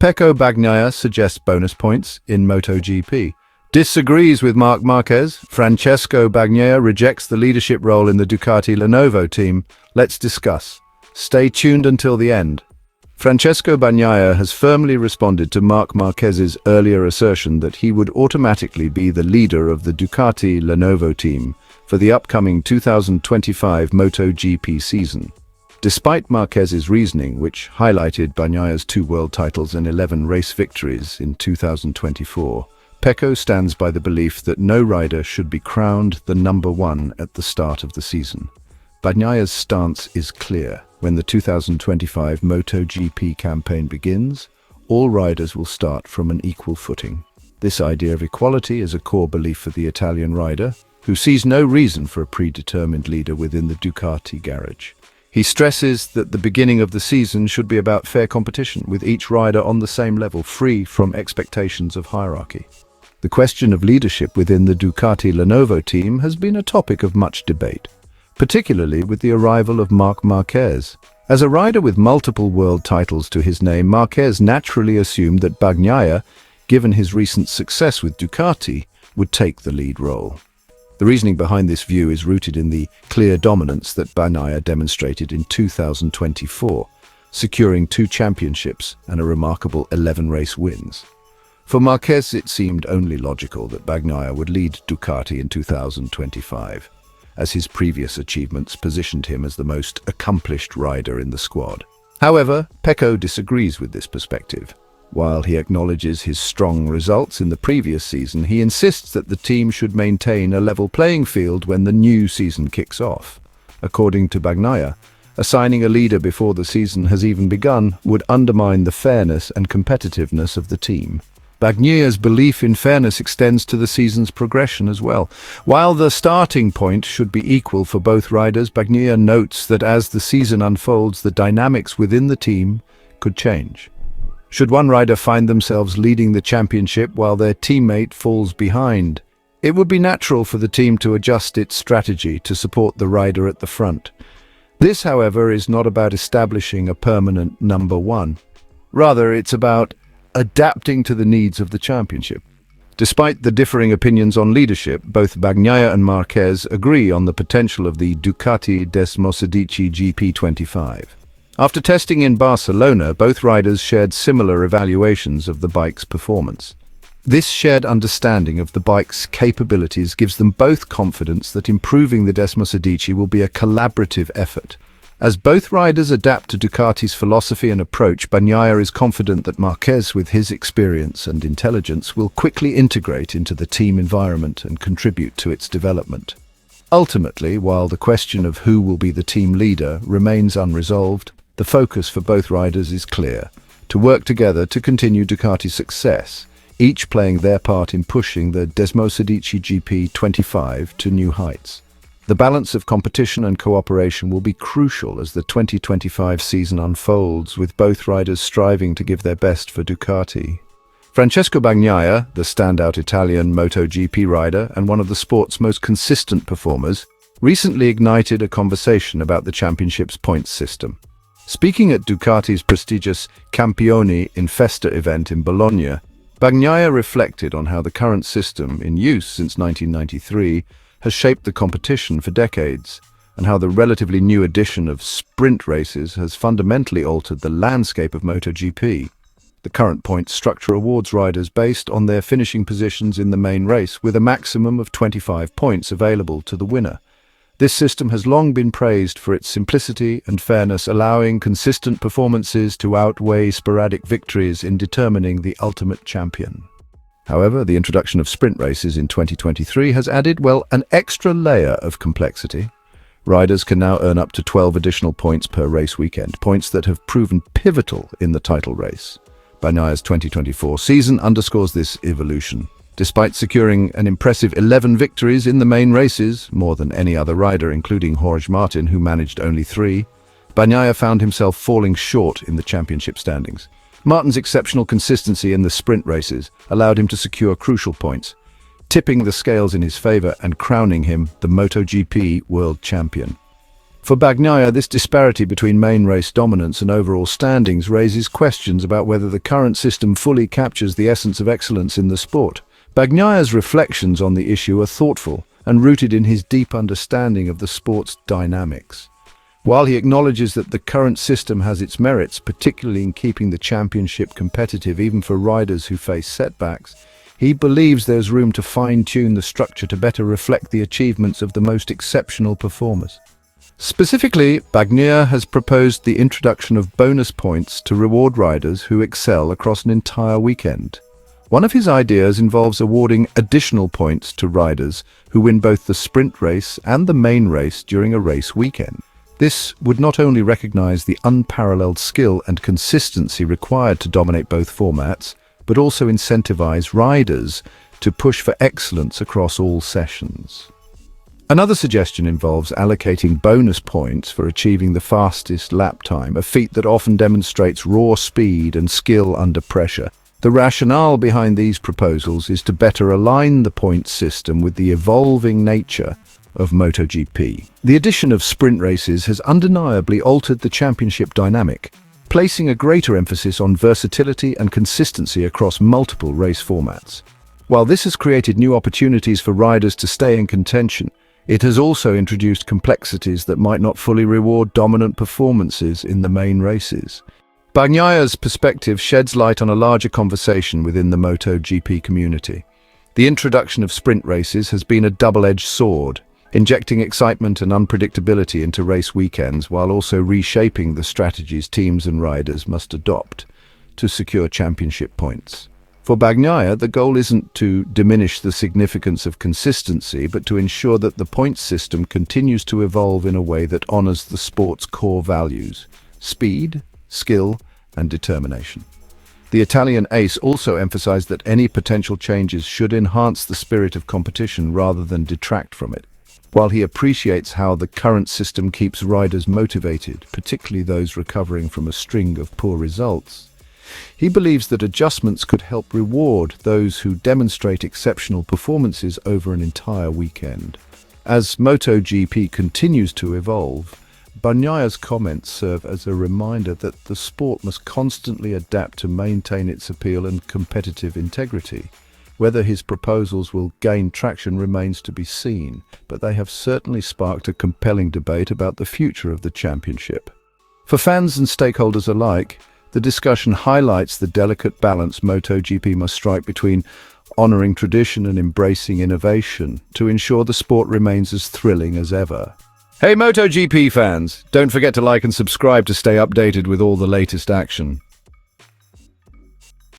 Pecco Bagnaia suggests bonus points in MotoGP. Disagrees with Marc Marquez. Francesco Bagnaia rejects the leadership role in the Ducati Lenovo team. Let's discuss. Stay tuned until the end. Francesco Bagnaia has firmly responded to Marc Marquez's earlier assertion that he would automatically be the leader of the Ducati Lenovo team for the upcoming 2025 MotoGP season. Despite Marquez's reasoning, which highlighted Bagnaia's 2 world titles and 11 race victories in 2024, Pecco stands by the belief that no rider should be crowned the number 1 at the start of the season. Bagnaia's stance is clear. When the 2025 MotoGP campaign begins, all riders will start from an equal footing. This idea of equality is a core belief for the Italian rider, who sees no reason for a predetermined leader within the Ducati garage. He stresses that the beginning of the season should be about fair competition, with each rider on the same level, free from expectations of hierarchy. The question of leadership within the Ducati Lenovo team has been a topic of much debate, particularly with the arrival of Marc Marquez. As a rider with multiple world titles to his name, Marquez naturally assumed that Bagnaia, given his recent success with Ducati, would take the lead role. The reasoning behind this view is rooted in the clear dominance that Bagnaia demonstrated in 2024, securing 2 championships and a remarkable 11 race wins. For Marquez, it seemed only logical that Bagnaia would lead Ducati in 2025. As his previous achievements positioned him as the most accomplished rider in the squad. However, Pecco disagrees with this perspective. While he acknowledges his strong results in the previous season, he insists that the team should maintain a level playing field when the new season kicks off. According to Bagnaia, assigning a leader before the season has even begun would undermine the fairness and competitiveness of the team. Bagnaia's belief in fairness extends to the season's progression as well. While the starting point should be equal for both riders, Bagnaia notes that as the season unfolds, the dynamics within the team could change. Should one rider find themselves leading the championship while their teammate falls behind, it would be natural for the team to adjust its strategy to support the rider at the front. This, however, is not about establishing a permanent number 1. Rather, it's about adapting to the needs of the championship. Despite the differing opinions on leadership, both Bagnaia and Marquez agree on the potential of the Ducati MotoGP GP25. After testing in Barcelona, both riders shared similar evaluations of the bike's performance. This shared understanding of the bike's capabilities gives them both confidence that improving the MotoGP will be a collaborative effort. As both riders adapt to Ducati's philosophy and approach, Bagnaia is confident that Marquez, with his experience and intelligence, will quickly integrate into the team environment and contribute to its development. Ultimately, while the question of who will be the team leader remains unresolved, the focus for both riders is clear: to work together to continue Ducati's success, each playing their part in pushing the MotoGP GP25 to new heights. The balance of competition and cooperation will be crucial as the 2025 season unfolds, with both riders striving to give their best for Ducati. Francesco Bagnaia, the standout Italian MotoGP rider and one of the sport's most consistent performers, recently ignited a conversation about the championship's points system. Speaking at Ducati's prestigious Campioni in Festa event in Bologna, Bagnaia reflected on how the current system, in use since 1993, has shaped the competition for decades, and how the relatively new addition of sprint races has fundamentally altered the landscape of MotoGP. The current points structure awards riders based on their finishing positions in the main race, with a maximum of 25 points available to the winner. This system has long been praised for its simplicity and fairness, allowing consistent performances to outweigh sporadic victories in determining the ultimate champion. However, the introduction of sprint races in 2023 has added, an extra layer of complexity. Riders can now earn up to 12 additional points per race weekend, points that have proven pivotal in the title race. Bagnaia's 2024 season underscores this evolution. Despite securing an impressive 11 victories in the main races, more than any other rider, including Jorge Martin, who managed only 3, Bagnaia found himself falling short in the championship standings. Martin's exceptional consistency in the sprint races allowed him to secure crucial points, tipping the scales in his favor and crowning him the MotoGP world champion. For Bagnaia, this disparity between main race dominance and overall standings raises questions about whether the current system fully captures the essence of excellence in the sport. Bagnaia's reflections on the issue are thoughtful and rooted in his deep understanding of the sport's dynamics. While he acknowledges that the current system has its merits, particularly in keeping the championship competitive even for riders who face setbacks, he believes there's room to fine-tune the structure to better reflect the achievements of the most exceptional performers. Specifically, Bagnaia has proposed the introduction of bonus points to reward riders who excel across an entire weekend. One of his ideas involves awarding additional points to riders who win both the sprint race and the main race during a race weekend. This would not only recognize the unparalleled skill and consistency required to dominate both formats, but also incentivize riders to push for excellence across all sessions. Another suggestion involves allocating bonus points for achieving the fastest lap time, a feat that often demonstrates raw speed and skill under pressure. The rationale behind these proposals is to better align the points system with the evolving nature of MotoGP. The addition of sprint races has undeniably altered the championship dynamic, placing a greater emphasis on versatility and consistency across multiple race formats. While this has created new opportunities for riders to stay in contention, it has also introduced complexities that might not fully reward dominant performances in the main races. Bagnaia's perspective sheds light on a larger conversation within the MotoGP community. The introduction of sprint races has been a double-edged sword, injecting excitement and unpredictability into race weekends while also reshaping the strategies teams and riders must adopt to secure championship points. For Bagnaia, the goal isn't to diminish the significance of consistency, but to ensure that the points system continues to evolve in a way that honors the sport's core values: speed, skill, and determination. The Italian ace also emphasized that any potential changes should enhance the spirit of competition rather than detract from it. While he appreciates how the current system keeps riders motivated, particularly those recovering from a string of poor results, he believes that adjustments could help reward those who demonstrate exceptional performances over an entire weekend. As MotoGP continues to evolve, Bagnaia's comments serve as a reminder that the sport must constantly adapt to maintain its appeal and competitive integrity. Whether his proposals will gain traction remains to be seen, but they have certainly sparked a compelling debate about the future of the championship. For fans and stakeholders alike, the discussion highlights the delicate balance MotoGP must strike between honoring tradition and embracing innovation to ensure the sport remains as thrilling as ever. Hey MotoGP fans, don't forget to like and subscribe to stay updated with all the latest action.